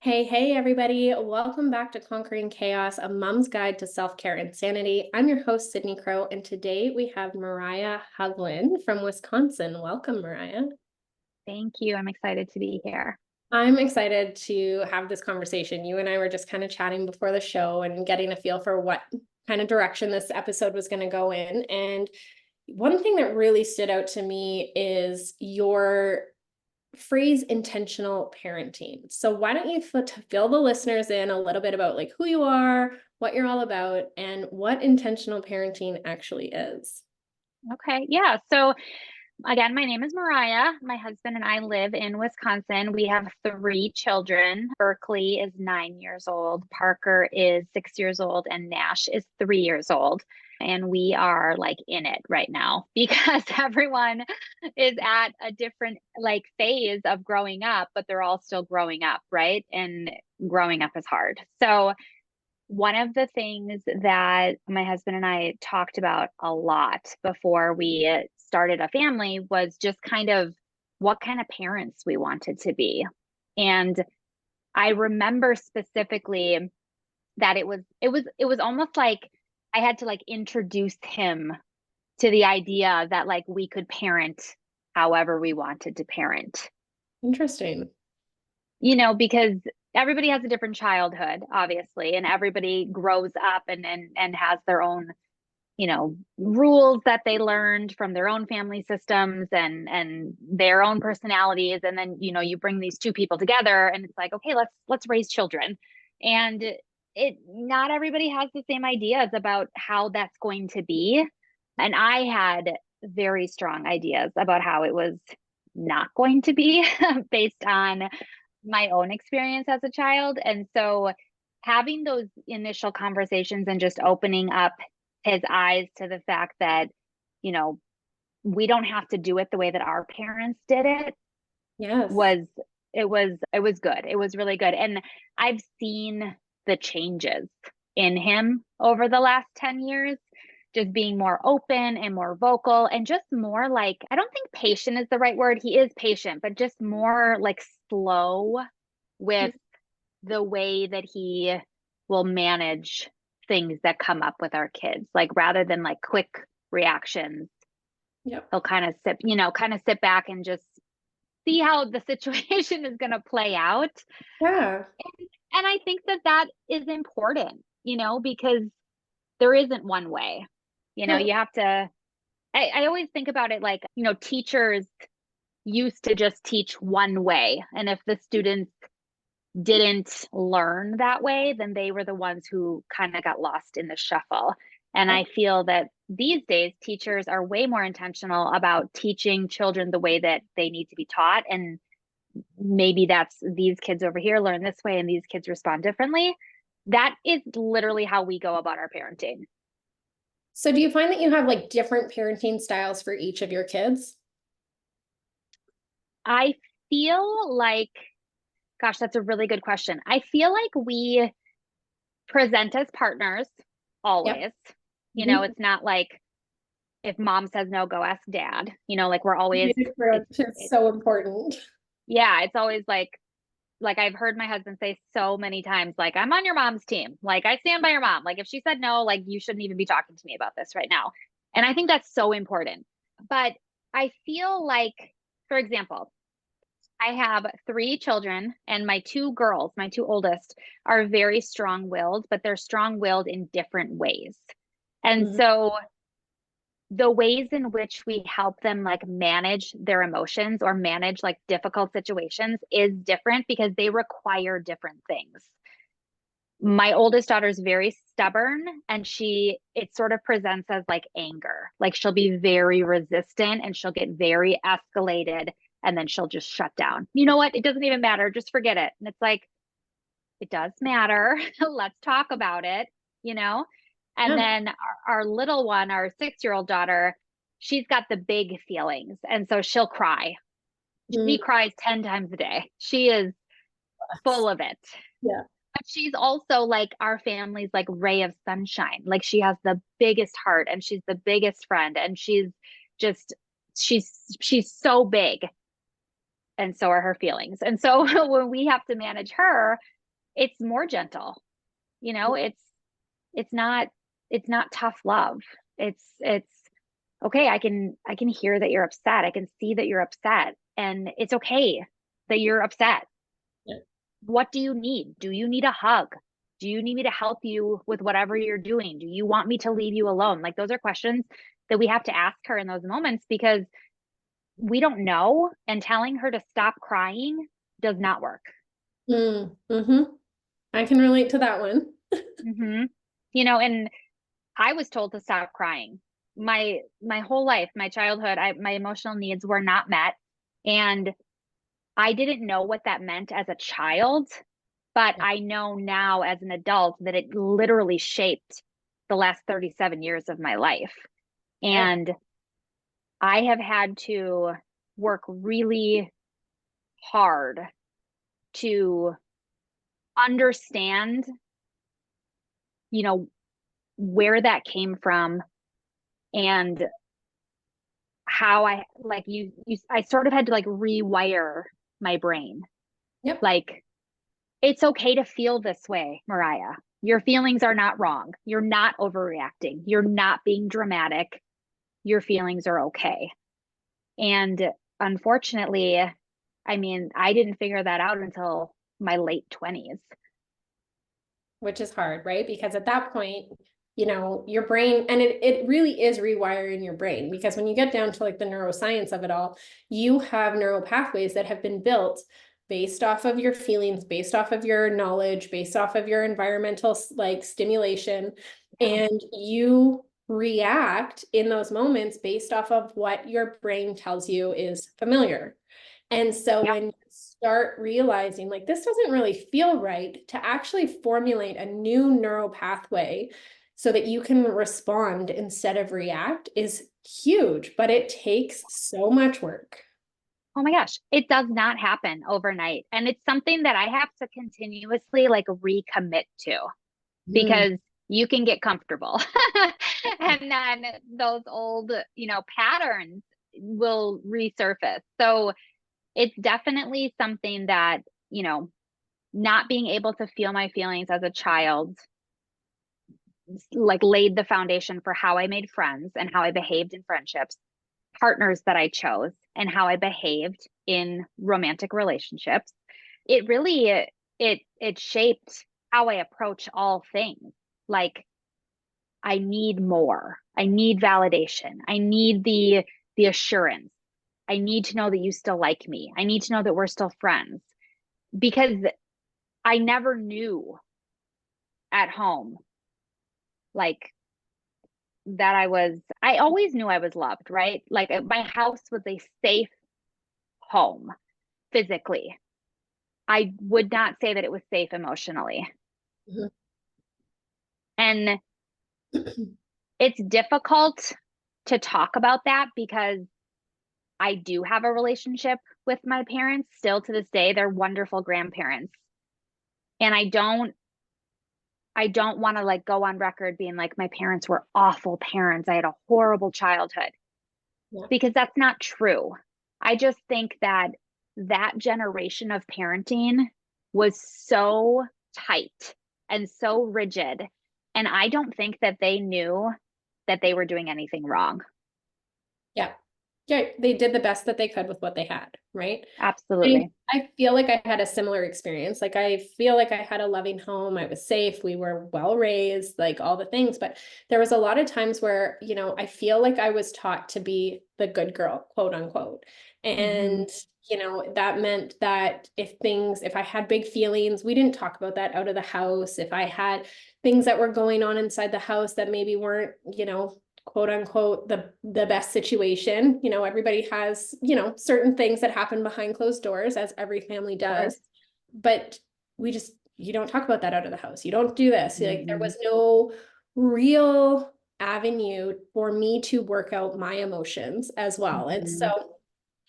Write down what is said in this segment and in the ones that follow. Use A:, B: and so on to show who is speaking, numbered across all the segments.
A: Hey, everybody. Welcome back to Conquering Chaos, a mom's guide to self-care and sanity. I'm your host, Sydney Crow, and today we have Mariah Hovland from Wisconsin. Welcome, Mariah.
B: Thank you. I'm excited to be here.
A: I'm excited to have this conversation. You and I were just kind of chatting before the show and getting a feel for what kind of direction this episode was going to go in. And one thing that really stood out to me is your phrase intentional parenting. So why don't you fill the listeners in a little bit about like who you are, what you're all about, and what intentional parenting actually is.
B: Okay. Yeah. So again, my name is Mariah. My husband and I live in Wisconsin. We have three children. Berkeley is 9 years old, Parker is 6 years old, and Nash is 3 years old. And we are like in it right now because everyone is at a different like phase of growing up, but they're all still growing up, right? And growing up is hard. So one of the things that my husband and I talked about a lot before we started a family was just kind of what kind of parents we wanted to be. And I remember specifically that it was almost like I had to like introduce him to the idea that like we could parent however we wanted to parent.
A: Interesting.
B: Because everybody has a different childhood, obviously, and everybody grows up and has their own, rules that they learned from their own family systems and their own personalities. And then, you bring these two people together and it's like, okay, let's raise children. And it not everybody has the same ideas about how that's going to be. And I had very strong ideas about how it was not going to be based on my own experience as a child. And so having those initial conversations and just opening up his eyes to the fact that, you know, we don't have to do it the way that our parents did it
A: Yes.
B: was it was good. It was really good. And I've seen the changes in him over the last 10 years, just being more open and more vocal and just more like, I don't think patient is the right word. He is patient, but just more like slow with the way that he will manage things that come up with our kids. Like rather than like quick reactions,
A: Yep.
B: he'll kind of sit back and just see how the situation is going to play out.
A: Yeah.
B: And I think that that is important, because there isn't one way.
A: No.
B: You have to, I always think about it like, teachers used to just teach one way. And if the students didn't learn that way, then they were the ones who kind of got lost in the shuffle. And I feel that these days, teachers are way more intentional about teaching children the way that they need to be taught. And maybe that's these kids over here learn this way and these kids respond differently. That is literally how we go about our parenting.
A: So do you find that you have like different parenting styles for each of your kids?
B: I feel like, gosh, that's a really good question. I feel like we present as partners
A: Yep.
B: always.
A: Mhm.
B: It's not like if mom says no, go ask dad. Like we're always
A: It's so important.
B: yeah, it's always like I've heard my husband say so many times, like, I'm on your mom's team. Like I stand by your mom. Like if she said no, like you shouldn't even be talking to me about this right now. And I think that's so important. But I feel like, for example, I have three children, and my two girls, my two oldest, are very strong willed, but they're strong willed in different ways. And
A: Mhm.
B: so the ways in which we help them like manage their emotions or manage like difficult situations is different because they require different things. My oldest daughter is very stubborn and it sort of presents as like anger. Like she'll be very resistant and she'll get very escalated and then she'll just shut down. You know what? It doesn't even matter. Just forget it. And it's like, it does matter. Let's talk about it, you know? And
A: Yeah.
B: then our little one, our 6 year old daughter, she's got the big feelings. And so she'll cry. She
A: Mm.
B: cries 10 times a day. She is full of it.
A: Yeah.
B: But she's also like our family's like ray of sunshine. Like she has the biggest heart and she's the biggest friend and just she's so big. and so are her feelings. And so when we have to manage her, it's more gentle. You know, it's not tough love. It's okay, I can hear that you're upset. I can see that you're upset, and it's okay that you're upset.
A: Yeah.
B: What do you need? Do you need a hug? Do you need me to help you with whatever you're doing? Do you want me to leave you alone? Like, those are questions that we have to ask her in those moments, because we don't know, and telling her to stop crying does not work.
A: Mm-hmm. I can relate to that one.
B: Mm-hmm. You know, and I was told to stop crying. My whole life, my childhood, my emotional needs were not met, and I didn't know what that meant as a child, but I know now as an adult that it literally shaped the last 37 years of my life.
A: Yeah.
B: And I have had to work really hard to understand, you know, where that came from, and how I sort of had to like rewire my brain.
A: Yep.
B: Like, it's okay to feel this way, Mariah. Your feelings are not wrong. You're not overreacting. You're not being dramatic. Your feelings are okay. And unfortunately, I mean, I didn't figure that out until my late 20s.
A: Which is hard, right? Because at that point, your brain, and it really is rewiring your brain, because when you get down to like the neuroscience of it all, you have neural pathways that have been built based off of your feelings, based off of your knowledge, based off of your environmental like stimulation, and you react in those moments based off of what your brain tells you is familiar. And so
B: Yeah.
A: when you start realizing like this doesn't really feel right, to actually formulate a new neural pathway so that you can respond instead of react is huge, but it takes so much work.
B: Oh my gosh, it does not happen overnight. And it's something that I have to continuously like recommit to,
A: Mm.
B: because you can get comfortable and then those old, patterns will resurface. So it's definitely something that, not being able to feel my feelings as a child like laid the foundation for how I made friends and how I behaved in friendships, partners that I chose, and how I behaved in romantic relationships. It really it shaped how I approach all things. Like, I need more. I need validation. I need the assurance. I need to know that you still like me. I need to know that we're still friends, because I never knew at home like that I always knew I was loved, right? Like, my house was a safe home physically. I would not say that it was safe emotionally.
A: Mhm.
B: And it's difficult to talk about that, because I do have a relationship with my parents still to this day. They're wonderful grandparents. And I don't want to like go on record being like my parents were awful parents. I had a horrible childhood,
A: Yeah.
B: because that's not true. I just think that that generation of parenting was so tight and so rigid. And I don't think that they knew that they were doing anything wrong.
A: Yeah. Yeah, they did the best that they could with what they had, right?
B: Absolutely.
A: I feel like I had a similar experience. Like, I feel like I had a loving home. I was safe. We were well raised, like all the things. But there was a lot of times where, I feel like I was taught to be the good girl, quote unquote.
B: Mm-hmm.
A: And, that meant that if I had big feelings, we didn't talk about that out of the house. If I had things that were going on inside the house that maybe weren't, quote unquote the best situation, everybody has, certain things that happen behind closed doors, as every family
B: Of course.
A: does, but you don't talk about that out of the house. You don't do this. Like, there
B: Mm-hmm.
A: was no real avenue for me to work out my emotions as well. And
B: Mm-hmm.
A: so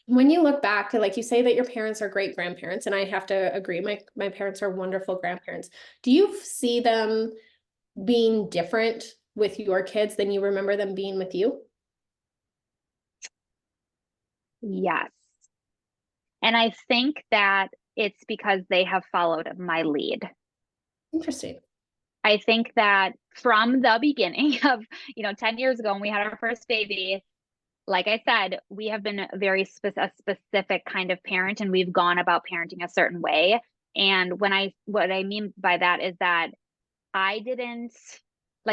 A: when you look back, like you say that your parents are great grandparents, and I have to agree, my parents are wonderful grandparents. Do you see them being different with your kids than you remember them being with you?
B: Yes. And I think that it's because they have followed my lead.
A: Interesting.
B: I think that from the beginning of, 10 years ago when we had our first baby, like I said, we have been a specific kind of parent, and we've gone about parenting a certain way. And what I mean by that is that I didn't,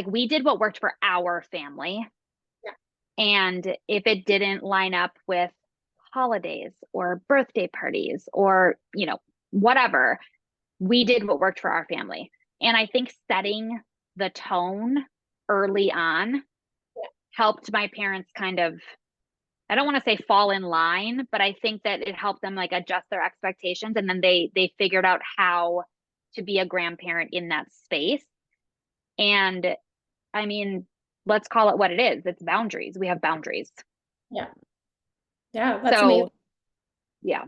B: we did what worked for our family.
A: Yeah.
B: And if it didn't line up with holidays or birthday parties or, whatever, we did what worked for our family. And I think setting the tone early on helped my parents kind of, I don't want to say fall in line, but I think that it helped them adjust their expectations. And then they figured out how to be a grandparent in that space. And I mean, let's call it what it is. It's boundaries. We have boundaries.
A: Yeah. Yeah. That's
B: So,
A: amazing.
B: yeah.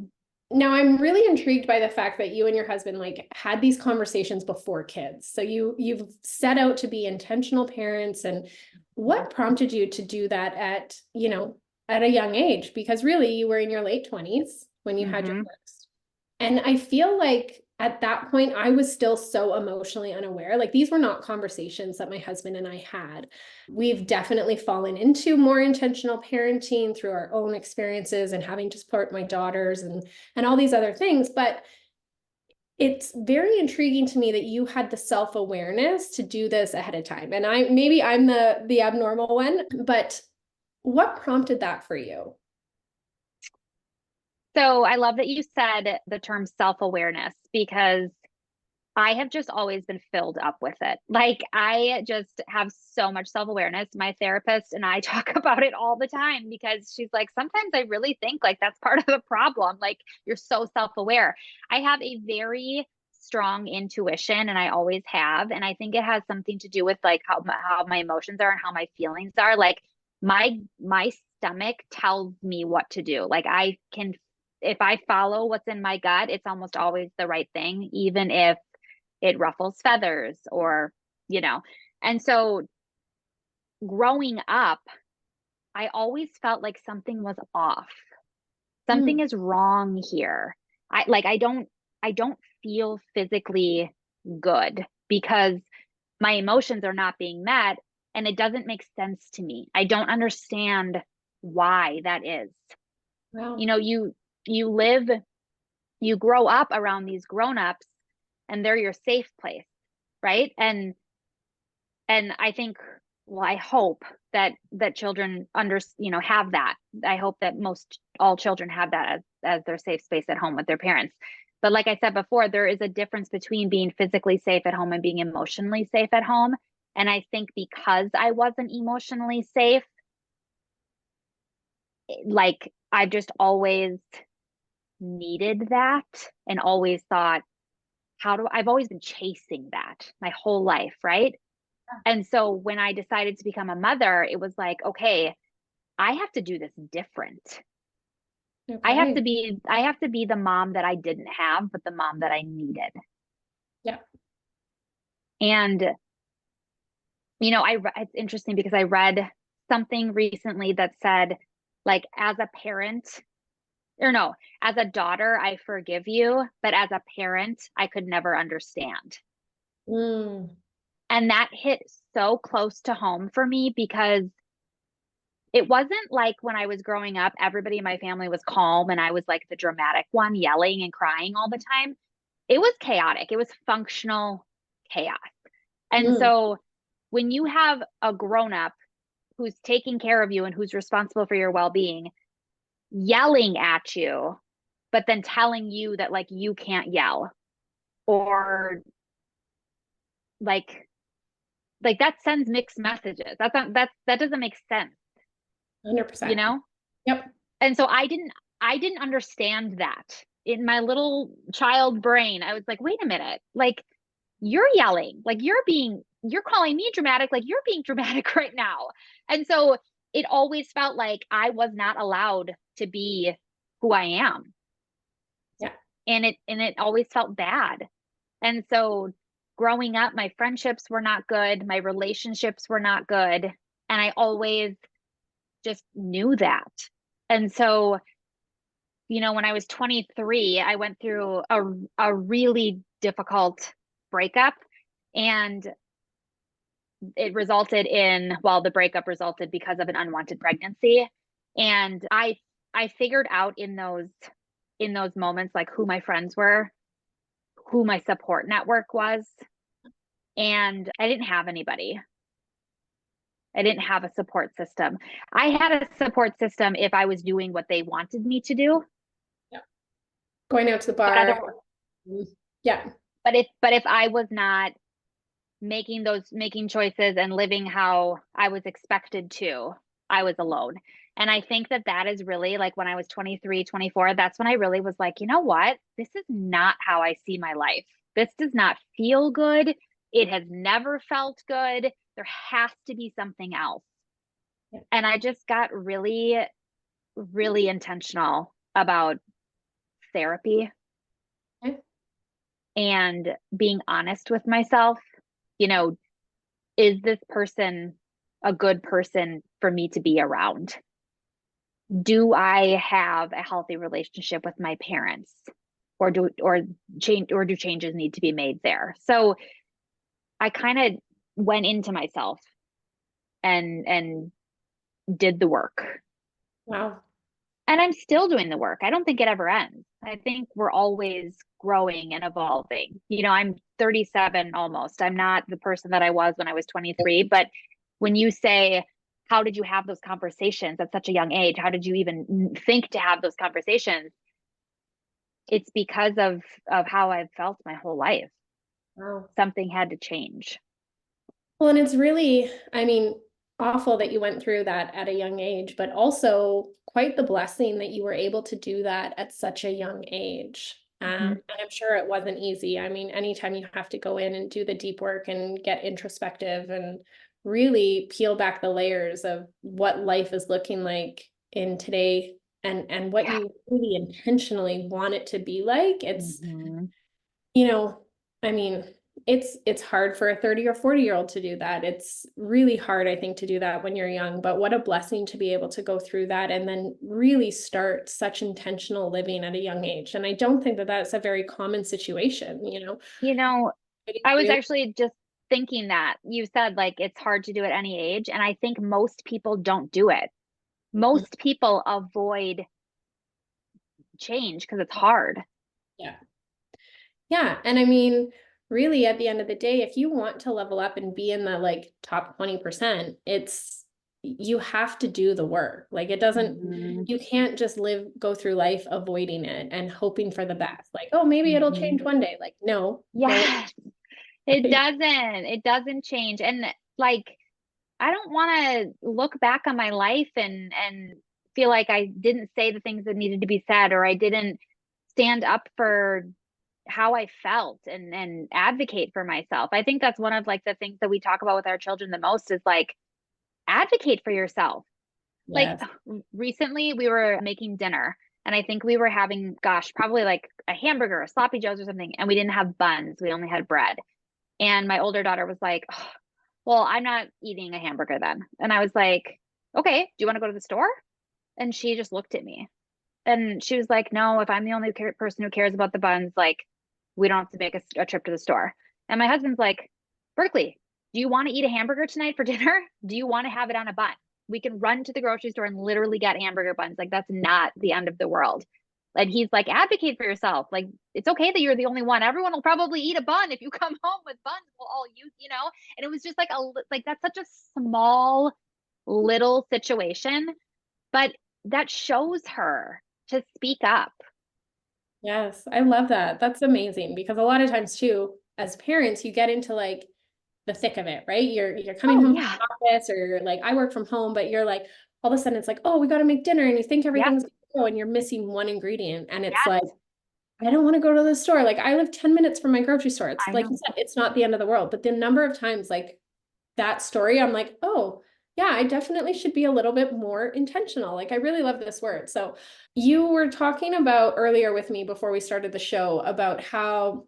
A: Now, I'm really intrigued by the fact that you and your husband had these conversations before kids. So you've set out to be intentional parents, and what prompted you to do that at a young age? Because really you were in your late 20s when you had your first. And I feel like at that point, I was still so emotionally unaware. These were not conversations that my husband and I had. We've definitely fallen into more intentional parenting through our own experiences and having to support my daughters and all these other things. But it's very intriguing to me that you had the self-awareness to do this ahead of time. And maybe I'm the abnormal one, but what prompted that for you?
B: So I love that you said the term self-awareness, because I have just always been filled up with it. I just have so much self-awareness. My therapist and I talk about it all the time, because she's like, sometimes I really think that's part of the problem. You're so self-aware. I have a very strong intuition, and I always have. And I think it has something to do with how my emotions are and how my feelings are. My stomach tells me what to do. I can, if I follow what's in my gut, it's almost always the right thing, even if it ruffles feathers or, and so growing up, I always felt like something was off. Something is wrong here. I don't feel physically good because my emotions are not being met, and it doesn't make sense to me. I don't understand why that is.
A: Wow.
B: You grow up around these grown-ups, and they're your safe place, right? And I think, well, I hope that children have that. I hope that all children have that as their safe space at home with their parents. But like I said before, there is a difference between being physically safe at home and being emotionally safe at home. And I think because I wasn't emotionally safe, I've just always needed that, and always thought, I've always been chasing that my whole life, right? And so when I decided to become a mother, it was like, okay, I have to do this different.
A: Okay.
B: I have to be the mom that I didn't have, but the mom that I needed.
A: Yeah.
B: And it's interesting because I read something recently that said, as a parent, or no, as a daughter, I forgive you, but as a parent, I could never understand. And that hit so close to home for me, because it wasn't like when I was growing up, everybody in my family was calm and I was the dramatic one, yelling and crying all the time. It was chaotic. It was functional chaos. And so when you have a grown-up who's taking care of you and who's responsible for your well-being, yelling at you, but then telling you that you can't yell, or that sends mixed messages. That doesn't make sense.
A: 100%. Yep.
B: And so I didn't understand that. In my little child brain, I was like, wait a minute, you're yelling, you're calling me dramatic, you're being dramatic right now. And so it always felt like I was not allowed to be who I am.
A: Yeah.
B: And it always felt bad. And so growing up, my friendships were not good, my relationships were not good, and I always just knew that. And so when I was 23, I went through a really difficult breakup, and the breakup resulted because of an unwanted pregnancy. And I figured out in those moments, like, who my friends were, who my support network was, and I didn't have anybody. I didn't have a support system. I had a support system if I was doing what they wanted me to do.
A: Yeah. Going out to the
B: But
A: bar. Yeah.
B: But if I was not making choices and living how I was expected to, I was alone. And I think that is really, like, when I was 23, 24, that's when I really was like, you know what? This is not how I see my life. This does not feel good. It has never felt good. There has to be something else.
A: Yeah.
B: And I just got really, really intentional about therapy.
A: Okay.
B: And being honest with myself. Is this person a good person for me to be around? Do I have a healthy relationship with my parents? Or do changes need to be made there? So I kind of went into myself and did the work.
A: Wow.
B: And I'm still doing the work. I don't think it ever ends. I think we're always growing and evolving. I'm 37 almost. I'm not the person that I was when I was 23. But when you say, how did you have those conversations at such a young age? How did you even think to have those conversations? It's because of how I've felt my whole life.
A: Wow.
B: Something had to change.
A: Well, and it's really, I mean, awful that you went through that at a young age, but also quite the blessing that you were able to do that at such a young age. And I'm sure it wasn't easy. I mean, anytime you have to go in and do the deep work and get introspective and really peel back the layers of what life is looking like in today and what you really intentionally want it to be like, it's, I mean, it's hard for a 30 or 40-year-old to do that. It's really hard, I think, to do that when you're young, but what a blessing to be able to go through that and then really start such intentional living at a young age. And I don't think that that's a very common situation.
B: I was actually just thinking that you said, like, it's hard to do at any age. And I think most people don't do it. Most people avoid change because it's hard.
A: Yeah. Yeah. And I mean, really, at the end of the day, if you want to level up and be in the like top 20%, you have to do the work. Like, it doesn't, you can't just go through life avoiding it and hoping for the best. Like, oh, maybe it'll change one day. Like, no.
B: Yes. It doesn't change. And, like, I don't want to look back on my life and feel like I didn't say the things that needed to be said, or I didn't stand up for how I felt and advocate for myself. I think that's one of, like, the things that we talk about with our children the most is, like, advocate for yourself.
A: Yes.
B: Like, recently we were making dinner, and I think we were having, gosh, probably like a hamburger, a sloppy joes or something, and we didn't have buns. We only had bread. And my older daughter was like, oh, well, I'm not eating a hamburger then. And I was like, okay, do you want to go to the store? And she just looked at me. And she was like, no, if I'm the only person who cares about the buns, like, we don't have to make a trip to the store. And my husband's like, Berkeley, do you want to eat a hamburger tonight for dinner? Do you want to have it on a bun? We can run to the grocery store and literally get hamburger buns. Like, that's not the end of the world. And he's like, advocate for yourself. Like, it's okay that you're the only one. Everyone will probably eat a bun. If you come home with buns, we'll all use. And it was just like that's such a small little situation, but that shows her to speak up.
A: Yes, I love that. That's amazing because a lot of times too, as parents, you get into like the thick of it, right? You're coming home from the office, or you're like, I work from home, but you're like, all of a sudden it's like, oh, we got to make dinner, and you think everything's and you're missing one ingredient, and it's like, I don't want to go to the store. Like, I live 10 minutes from my grocery store. It's like you said, it's not the end of the world, but the number of times like that story, I'm like, oh, yeah, I definitely should be a little bit more intentional. Like, I really love this word. So you were talking about earlier with me before we started the show about how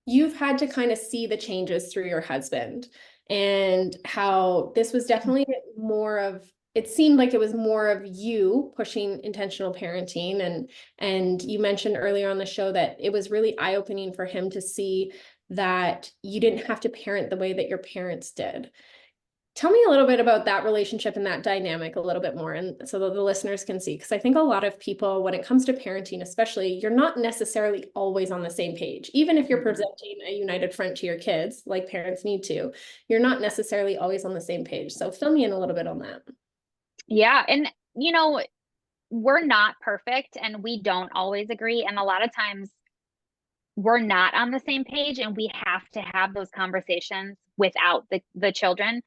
A: you've had to kind of see the changes through your husband and how this was definitely more of it seemed like it was more of you pushing intentional parenting, and you mentioned earlier on the show that it was really eye-opening for him to see that you didn't have to parent the way that your parents did. Tell me a little bit about that relationship and that dynamic a little bit more, and so that the listeners can see, because I think a lot of people, when it comes to parenting especially, you're not necessarily always on the same page. Even if you're presenting a united front to your kids, like parents need to, you're not necessarily always on the same page. So fill me in a little bit on that.
B: Yeah. And, we're not perfect and we don't always agree. And a lot of times we're not on the same page, and we have to have those conversations without the children,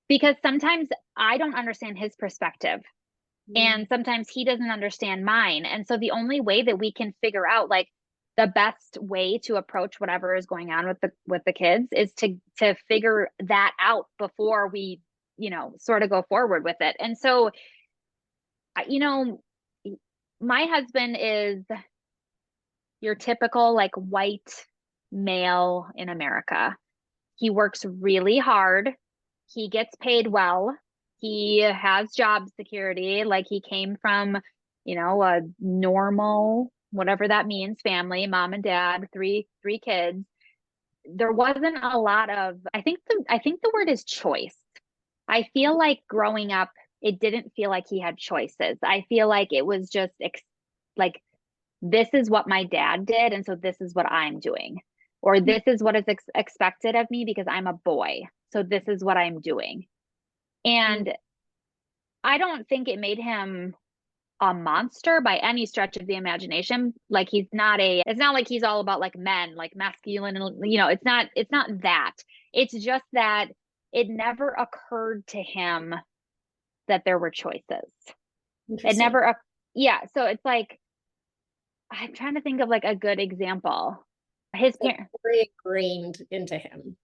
B: because sometimes I don't understand his perspective and sometimes he doesn't understand mine. And so the only way that we can figure out like the best way to approach whatever is going on with the kids is to figure that out before we, sort of go forward with it. And so, my husband is your typical like white male in America. He works really hard. He gets paid well. He has job security. Like he came from, a normal, whatever that means, family, mom and dad, three kids. There wasn't a lot of, I think the word is choice. I feel like growing up, it didn't feel like he had choices. I feel like it was just like, this is what my dad did, and so this is what I'm doing. Or this is what is expected of me because I'm a boy. So this is what I'm doing. And I don't think it made him a monster by any stretch of the imagination. Like it's not like he's all about like men, like masculine, and it's not that. It's just that it never occurred to him that there were choices. It never, yeah. So it's like, I'm trying to think of like a good example. His parents
A: very ingrained into him.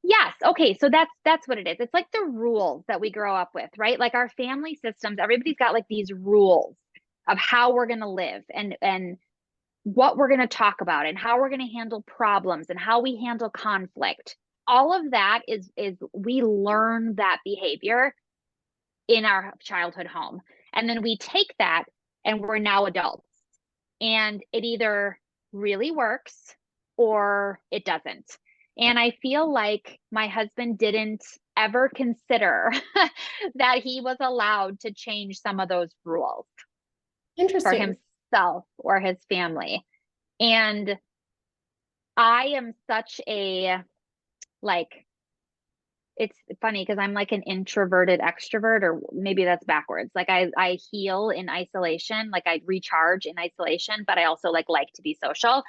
B: Yes. Okay. So that's what it is. It's like the rules that we grow up with, right? Like our family systems, everybody's got like these rules of how we're going to live and what we're going to talk about and how we're going to handle problems and how we handle conflict. All of that is we learn that behavior in our childhood home. And then we take that and we're now adults. And it either really works or it doesn't. And I feel like my husband didn't ever consider that he was allowed to change some of those rules for himself or his family. And I am such a, like, it's funny because I'm like an introverted extrovert, or maybe that's backwards. Like I heal in isolation, like I recharge in isolation, but I also like to be social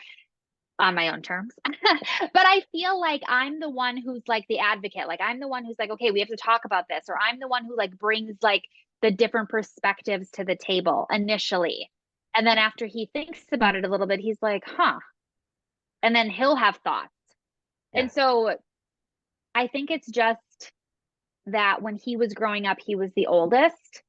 B: on my own terms. But I feel like I'm the one who's like the advocate. Like I'm the one who's like, okay, we have to talk about this. Or I'm the one who like brings like the different perspectives to the table initially. And then after he thinks about it a little bit, he's like, huh. And then he'll have thoughts. Yeah. And so I think it's just that when he was growing up, he was the oldest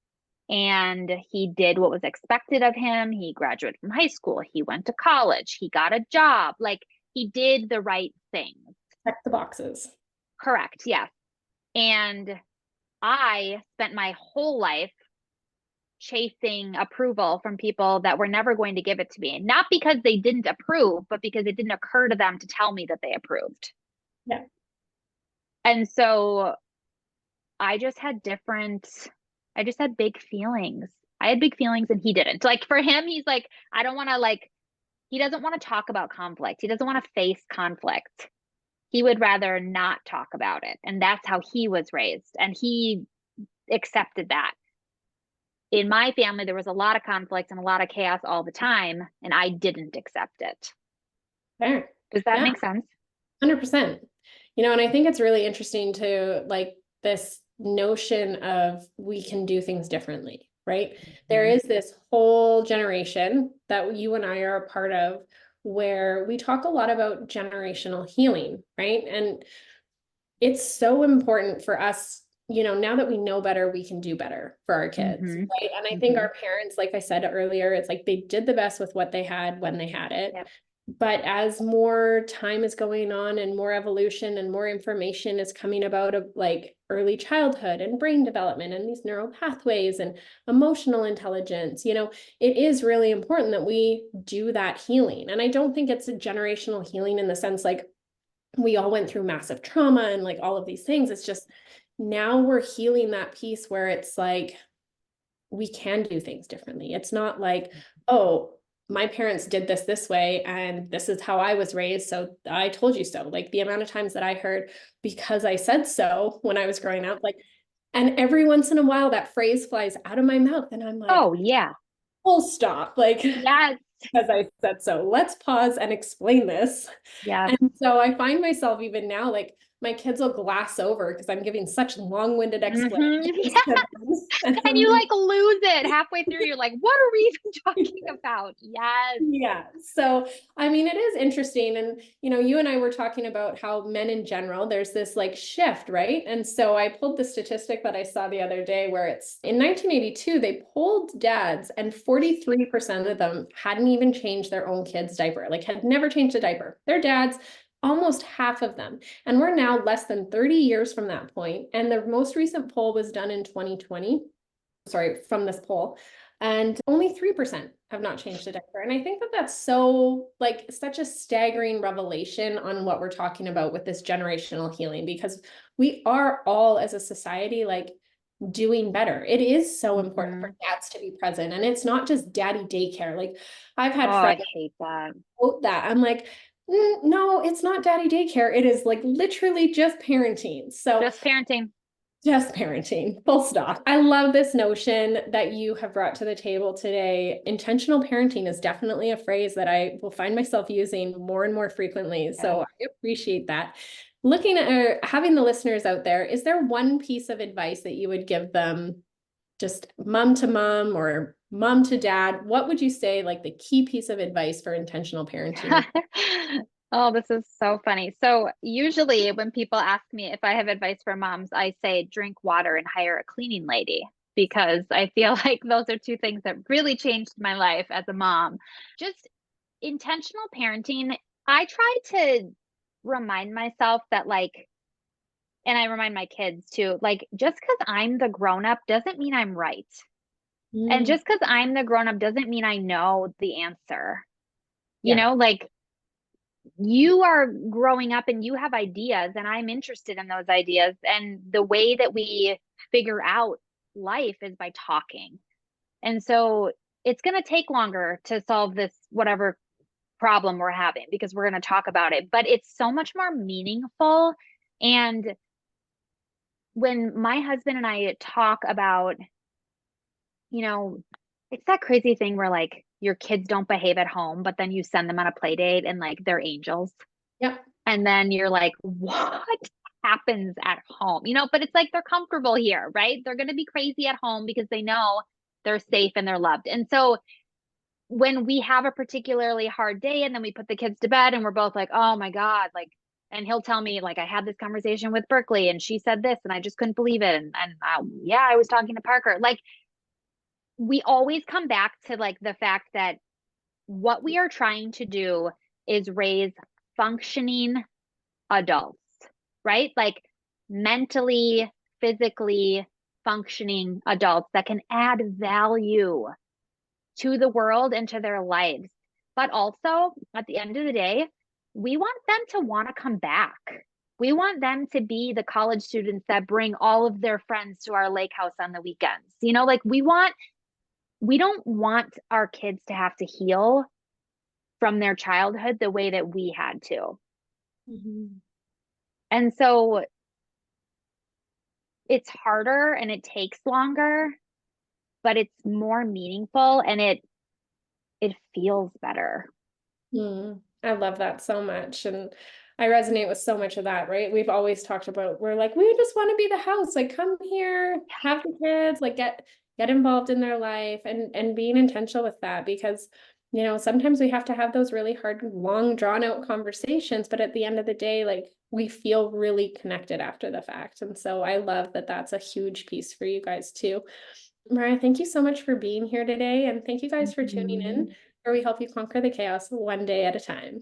B: and he did what was expected of him. He graduated from high school. He went to college. He got a job. Like he did the right things.
A: Check the boxes.
B: Correct. Yes. And I spent my whole life chasing approval from people that were never going to give it to me. Not because they didn't approve, but because it didn't occur to them to tell me that they approved.
A: Yeah.
B: And so I just had big feelings. I had big feelings and he didn't. Like for him, he's like, I don't want to he doesn't want to talk about conflict. He doesn't want to face conflict. He would rather not talk about it. And that's how he was raised. And he accepted that. In my family, there was a lot of conflict and a lot of chaos all the time. And I didn't accept it.
A: Fair.
B: Does that make sense?
A: 100%. And I think it's really interesting to like this notion of we can do things differently, right? Mm-hmm. There is this whole generation that you and I are a part of where we talk a lot about generational healing, right? And it's so important for us, now that we know better, we can do better for our kids, mm-hmm. right? And I think our parents, like I said earlier, it's like they did the best with what they had when they had it. Yep. But as more time is going on and more evolution and more information is coming about of like early childhood and brain development and these neural pathways and emotional intelligence, it is really important that we do that healing. And I don't think it's a generational healing in the sense like we all went through massive trauma and like all of these things. It's just now we're healing that piece where it's like we can do things differently. It's not like, oh, my parents did this way and this is how I was raised, so I told you so. Like the amount of times that I heard because I said so when I was growing up, like, and every once in a while that phrase flies out of my mouth and I'm like,
B: Oh, yeah.
A: full stop. Like,
B: Yes.
A: because I said so. Let's pause and explain this.
B: Yes.
A: And so I find myself even now, like my kids will glass over because I'm giving such long-winded explanations
B: Yeah.
A: to them. And
B: And
A: I'm
B: you
A: like,
B: like lose it halfway through. You're like, what are we even talking about? Yes.
A: yeah. So, I mean, it is interesting. And, you and I were talking about how men in general, there's this like shift, right? And so I pulled the statistic that I saw the other day where it's in 1982, they polled dads and 43% of them hadn't even changed their own kid's diaper, like had never changed a diaper. Their dads, almost half of them. And we're now less than 30 years from that point. And the most recent poll was done in 2020. Sorry, from this poll. And only 3% have not changed a diaper. And I think that that's so like such a staggering revelation on what we're talking about with this generational healing, because we are all as a society like doing better. It is so important for dads to be present. And it's not just daddy daycare. Like I've
B: Oh,
A: had
B: I
A: friends
B: hate that.
A: quote that. I'm like, no, it's not daddy daycare. It is like literally just parenting. So
B: Just parenting.
A: just parenting, full stop. I love this notion that you have brought to the table today. Intentional parenting is definitely a phrase that I will find myself using more and more frequently.
B: Yeah.
A: So I appreciate that. Looking at having the listeners out there, is there one piece of advice that you would give them, just mom to mom or mom to dad? What would you say, like the key piece of advice for intentional parenting?
B: Oh, this is so funny. So usually when people ask me if I have advice for moms, I say drink water and hire a cleaning lady because I feel like those are two things that really changed my life as a mom. Just intentional parenting. I try to remind myself that like, and I remind my kids too, like just because I'm the grown up doesn't mean I'm right. And
A: Mm,
B: just because I'm the grown up doesn't mean I know the answer.
A: yeah.
B: Like you are growing up and you have ideas and I'm interested in those ideas, and the way that we figure out life is by talking. And so it's going to take longer to solve this whatever problem we're having because we're going to talk about it, but it's so much more meaningful. And when my husband and I talk about, you know, it's that crazy thing where like your kids don't behave at home, but then you send them on a play date and like they're angels.
A: Yep.
B: And then you're like, what happens at home? But it's like they're comfortable here, right? They're going to be crazy at home because they know they're safe and they're loved. And so when we have a particularly hard day and then we put the kids to bed and we're both like, oh my God, like, and he'll tell me, like, I had this conversation with Berkeley and she said this and I just couldn't believe it. And yeah, I was talking to Parker. Like, we always come back to like the fact that what we are trying to do is raise functioning adults, right? Like mentally, physically functioning adults that can add value to the world and to their lives. But also, at the end of the day, we want them to want to come back. We want them to be the college students that bring all of their friends to our lake house on the weekends. Like we don't want our kids to have to heal from their childhood the way that we had to.
A: Mm-hmm.
B: And so it's harder and it takes longer, but it's more meaningful and it feels better.
A: I love that so much. And I resonate with so much of that, right? We've always talked about, we're like, we just want to be the house, like come here, have the kids, like get involved in their life and being intentional with that because sometimes we have to have those really hard, long drawn out conversations, but at the end of the day, like we feel really connected after the fact. And so I love that that's a huge piece for you guys too. Mariah, thank you so much for being here today. And thank you guys for tuning in, where we help you conquer the chaos one day at a time.